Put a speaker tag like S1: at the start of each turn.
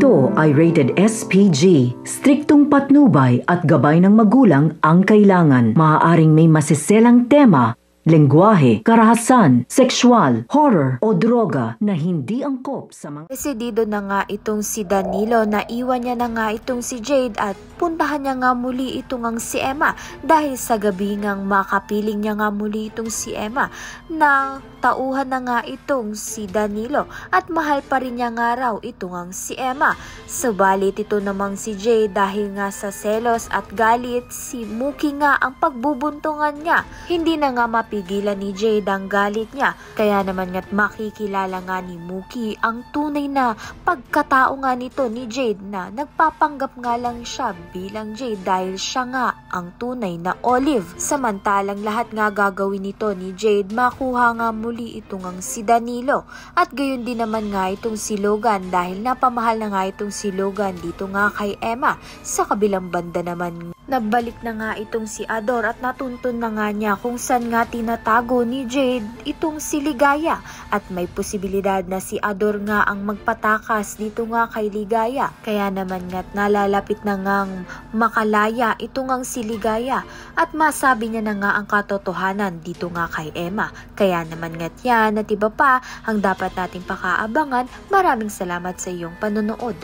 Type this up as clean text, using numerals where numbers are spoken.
S1: Ito ay rated SPG. Striktong patnubay at gabay ng magulang ang kailangan. Maaaring may masiselang tema, lengguwahe, karahasan, sexual, horror o droga na hindi angkop sa mga...
S2: Desidido na nga itong si Danilo na iwan niya na nga itong si Jade at puntahan niya nga muli itong ang si Emma dahil sa gabi ngang makapiling niya nga muli itong si Emma na tauhan na nga itong si Danilo at mahal pa rin niya nga raw itong ang si Emma. Subalit ito namang si Jade dahil nga sa selos at galit si Mookie nga ang pagbubuntungan niya. Hindi na nga mapigilan ni Jade ang galit niya. Kaya naman nga't makikilala nga ni Mookie ang tunay na pagkatao nga nito ni Jade na nagpapanggap nga lang siya bilang Jade dahil siya nga ang tunay na Olive. Samantalang lahat nga gagawin nito ni Jade makuha nga muli itong ang si Danilo at gayon din naman nga itong si Logan dahil napamahal na nga itong si Logan dito nga kay Emma. Sa kabilang banda naman nabalik na nga itong si Ador at natuntun na nga niya kung saan nga tinatago ni Jade itong si Ligaya at may posibilidad na si Ador nga ang magpatakas dito nga kay Ligaya. Kaya naman nga't nalalapit na ngang makalaya itong ang si Ligaya at masabi niya na nga ang katotohanan dito nga kay Emma. Kaya naman nga't yan at iba pa ang dapat nating pakaabangan. Maraming salamat sa iyong panonood.